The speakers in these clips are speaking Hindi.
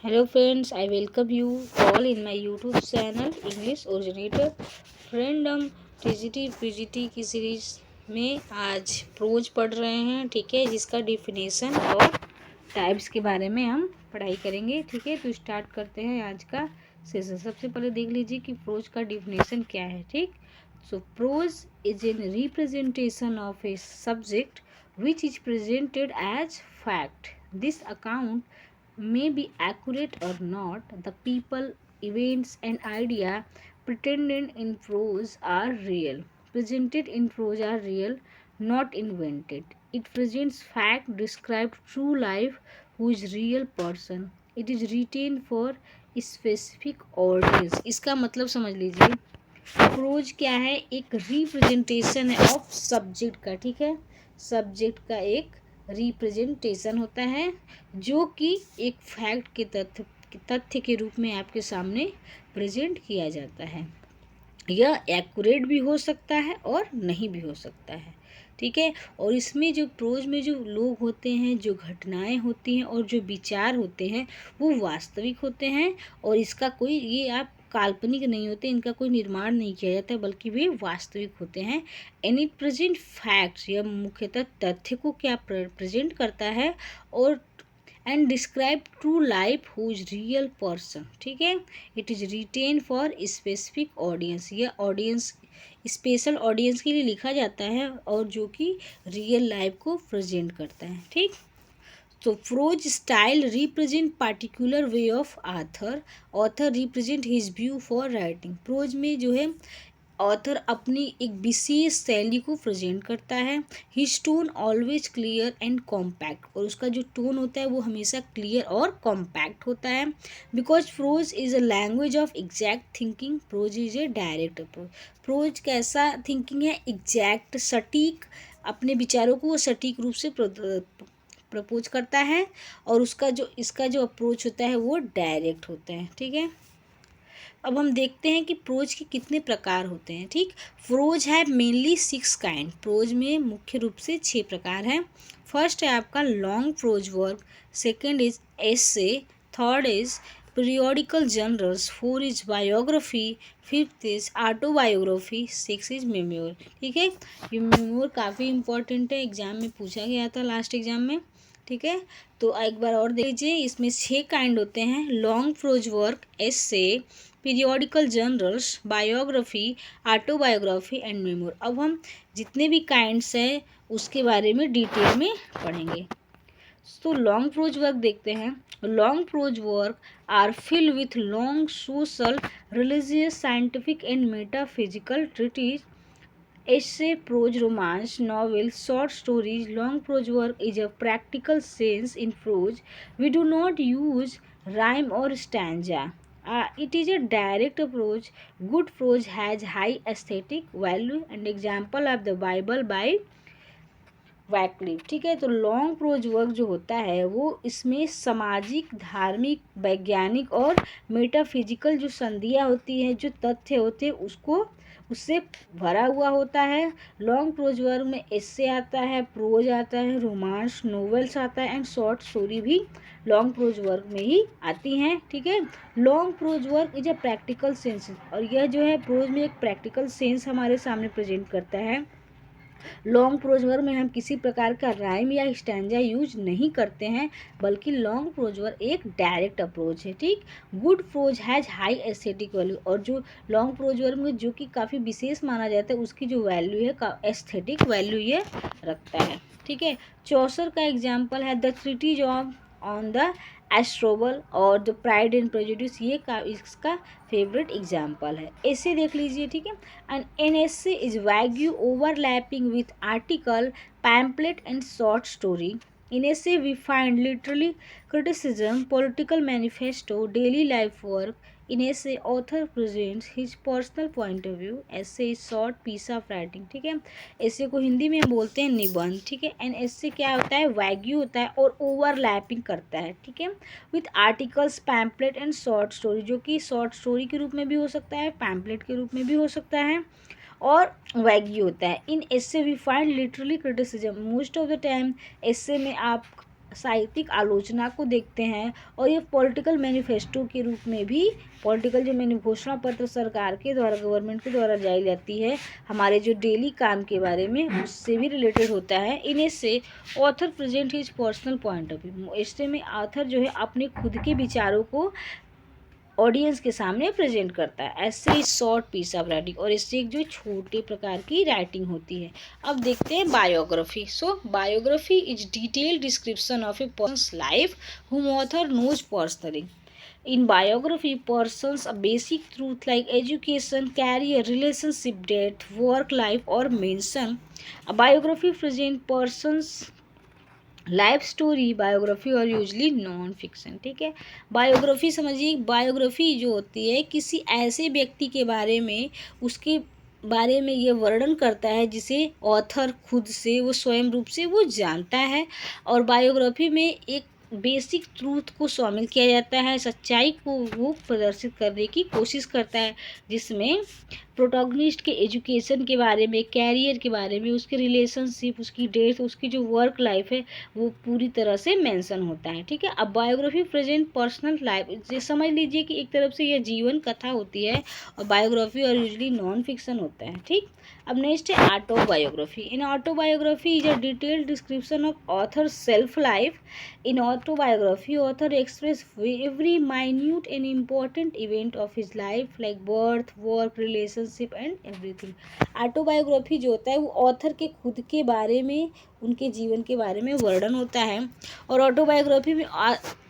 Hello friends, I welcome you all in my YouTube channel English Originator. Friend हम टीजीटी पीजीटी की सीरीज में आज प्रोज पढ़ रहे हैं, ठीक है, जिसका डिफिनेशन और टाइप्स के बारे में हम पढ़ाई करेंगे, ठीक है। तो स्टार्ट करते हैं आज का सेशन। सबसे पहले देख लीजिए कि प्रोज का डिफिनेशन क्या है, ठीक। So prose is an representation of a subject which is presented as fact. This account may be accurate or not. The people, events, and idea pretended in prose are real. Presented in prose are real, not invented. It presents fact, described true life, who is real person. It is written for specific audience. इसका मतलब समझ लीजिए, प्रोज क्या है, एक रिप्रेजेंटेशन है ऑफ सब्जेक्ट का, ठीक है। सब्जेक्ट का एक रिप्रेजेंटेशन होता है जो कि एक फैक्ट के तथ्य के रूप में आपके सामने प्रेजेंट किया जाता है। यह एक्यूरेट भी हो सकता है और नहीं भी हो सकता है, ठीक है। और इसमें जो प्रोज में जो लोग होते हैं, जो घटनाएं होती हैं और जो विचार होते हैं वो वास्तविक होते हैं, और इसका कोई ये आप काल्पनिक नहीं होते, इनका कोई निर्माण नहीं किया जाता है, बल्कि वे वास्तविक होते हैं। एंड इट प्रेजेंट फैक्ट्स, यह मुख्यतः तथ्य को क्या प्रेजेंट करता है, और and describe true life who is real person, ठीक है। It is written for specific audience, यह ऑडियंस स्पेशल ऑडियंस के लिए लिखा जाता है और जो कि रियल लाइफ को प्रेजेंट करता है, ठीक। तो prose style represent particular way of author represent his view for writing. Prose में जो है ऑथर अपनी एक विशेष शैली को प्रेजेंट करता है। His tone always clear and compact, और उसका जो टोन होता है वो हमेशा क्लियर और कॉम्पैक्ट होता है। Because prose is a language of exact thinking, prose is a direct approach. Prose कैसा थिंकिंग है, एग्जैक्ट, सटीक, अपने विचारों को वो सटीक रूप से प्रपोज करता है, और इसका जो अप्रोच होता है वो डायरेक्ट होता है, ठीक है। अब हम देखते हैं कि प्रोज के कितने प्रकार होते हैं, ठीक। प्रोज है मेनली 6 काइंड। प्रोज में मुख्य रूप से 6 प्रकार हैं। फर्स्ट है आपका long prose work, second is essay, third is periodical journals, four is biography, fifth is autobiography, six is memoir, ठीक है। ये मेमोर काफ़ी इंपॉर्टेंट है, एग्जाम में पूछा गया था लास्ट एग्जाम में, ठीक है। तो एक बार और देख लीजिए, इसमें 6 काइंड होते हैं। Long prose work, essay, periodical journals, biography, autobiography and memoir. अब हम जितने भी काइंड्स हैं उसके बारे में डिटेल में पढ़ेंगे। तो लॉन्ग प्रोज वर्क देखते हैं। Long prose work are filled with long social, religious, scientific and metaphysical treatise, essay, prose, romance, novels, short stories. Long prose work is a practical sense in prose. We do not use rhyme or stanza. It is a direct approach. Good prose has high aesthetic value, and example of the Bible by वैक्लिफ, ठीक है। तो लॉन्ग प्रोज वर्क जो होता है वो इसमें सामाजिक, धार्मिक, वैज्ञानिक और मेटाफिजिकल जो संधियाँ होती हैं, जो तथ्य होते हैं, उससे भरा हुआ होता है। लॉन्ग प्रोज वर्क में एस्से आता है, प्रोज आता है, रोमांस, नॉवेल्स आता है, एंड शॉर्ट स्टोरी भी लॉन्ग प्रोज वर्क में ही आती हैं, ठीक है। Long prose work is a practical sense, और यह जो है प्रोज में एक प्रैक्टिकल सेंस हमारे सामने प्रेजेंट करता है। लॉन्ग प्रोज वर्क में हम किसी प्रकार का राइम या स्टैंजा यूज नहीं करते हैं, बल्कि लॉन्ग प्रोज वर्क एक डायरेक्ट अप्रोच है, ठीक। Good prose has high aesthetic value, और जो लॉन्ग प्रोज वर्क में जो कि काफ़ी विशेष माना जाता है, उसकी जो वैल्यू है एस्थेटिक वैल्यू ये रखता है, ठीक है। चौसर का एग्जाम्पल है द ट्रीटीज ऑन द एस्ट्रोबल और द प्राइड एंड प्रेजुडिस, ये इसका फेवरेट एग्जाम्पल है। ऐसे देख लीजिए, ठीक है। An essay is vague, overlapping with article, pamphlet and short story. In essay we find literary criticism, political manifesto, daily life work. In essay author presents his personal point of view. Essay is short piece of writing, ठीक है। essay को हिंदी में हम बोलते हैं निबंध, ठीक है। एंड essay क्या होता है, वैग्यू होता है और ओवरलैपिंग करता है, ठीक है, with articles, pamphlet and short story, जो कि शॉर्ट स्टोरी के रूप में भी हो सकता है, पैम्पलेट के रूप में भी हो सकता है, और वैगी होता है। In essay we find literally criticism, most of the time essay में आप साहित्यिक आलोचना को देखते हैं और ये पॉलिटिकल मैनिफेस्टो के रूप में भी, पॉलिटिकल जो मैंने घोषणा पत्र सरकार के द्वारा, गवर्नमेंट के द्वारा जारी जाती है हमारे जो डेली काम के बारे में, उससे भी रिलेटेड होता है। इन्हें से author present his personal point of view, इससे में ऑथर जो है अपने खुद के विचारों को ऑडियंस के सामने प्रेजेंट करता है। ऐसे ही शॉर्ट पीस ऑफ राइटिंग, और इससे एक जो छोटे प्रकार की राइटिंग होती है। अब देखते हैं biography. So biography is detailed description of A persons life whom author knows personally. In biography, persons a basic truth like education, career, relationship, death, work, life, or mention. A biography present persons life story, biography और यूजली नॉन फिक्शन। ठीक है, बायोग्राफी समझिए, बायोग्राफी जो होती है किसी ऐसे व्यक्ति के बारे में, उसके बारे में ये वर्णन करता है जिसे ऑथर खुद से, वो स्वयं रूप से वो जानता है। और बायोग्राफी में एक बेसिक ट्रूथ को शामिल किया जाता है, सच्चाई को वो प्रदर्शित करने की कोशिश करता है, जिसमें प्रोटोगनिस्ट के एजुकेशन के बारे में, कैरियर के बारे में, उसके रिलेशनशिप, उसकी डेथ, उसकी जो वर्क लाइफ है वो पूरी तरह से मेंशन होता है। ठीक है, अब बायोग्राफी प्रेजेंट पर्सनल लाइफ, ये समझ लीजिए कि एक तरफ से यह जीवन कथा होती है और बायोग्राफी और यूजली नॉन फिक्शन होता है। ठीक, अब नेक्स्ट है autobiography. In autobiography is a detailed description of author self life. In autobiography author express every minute and important event of his life like birth, work, relationship and everything. Autobiography जो होता है वो ऑथर के खुद के बारे में, उनके जीवन के बारे में वर्णन होता है। और ऑटोबायोग्राफी में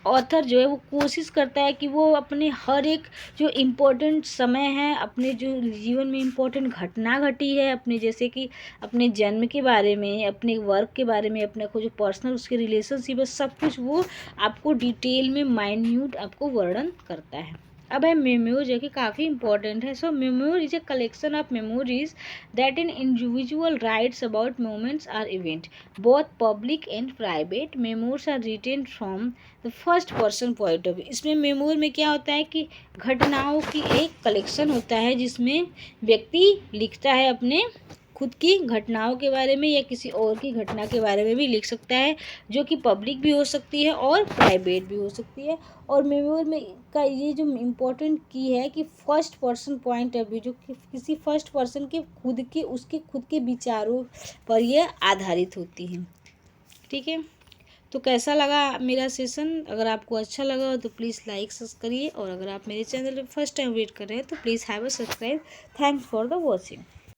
ऑथर जो है वो कोशिश करता है कि वो अपने हर एक जो इम्पोर्टेंट समय है, अपने जो जीवन में इम्पोर्टेंट घटना घटी है, अपने जैसे कि अपने जन्म के बारे में, अपने वर्क के बारे में, अपने को जो पर्सनल उसके रिलेशनशिप है, सब कुछ वो आपको डिटेल में माइन्यूट आपको वर्णन करता है। अब है मेमोर, जो कि काफ़ी इंपॉर्टेंट है। So memoir is a collection of memories that an individual writes about moments or event both public and private. Memoirs are written from the first person point of view. इसमें मेमोर में क्या होता है कि घटनाओं की एक कलेक्शन होता है जिसमें व्यक्ति लिखता है अपने खुद की घटनाओं के बारे में, या किसी और की घटना के बारे में भी लिख सकता है, जो कि पब्लिक भी हो सकती है और प्राइवेट भी हो सकती है। और मेमोर में का ये जो इम्पोर्टेंट की है कि first person point of view, जो कि किसी फर्स्ट पर्सन के खुद के, उसके खुद के विचारों पर यह आधारित होती है। ठीक है, तो कैसा लगा मेरा सेशन? अगर आपको अच्छा लगा हो तो प्लीज़ लाइक करिए, और अगर आप मेरे चैनल पर फर्स्ट टाइम विजिट कर रहे हैं तो please have a subscribe. Thanks for the watching.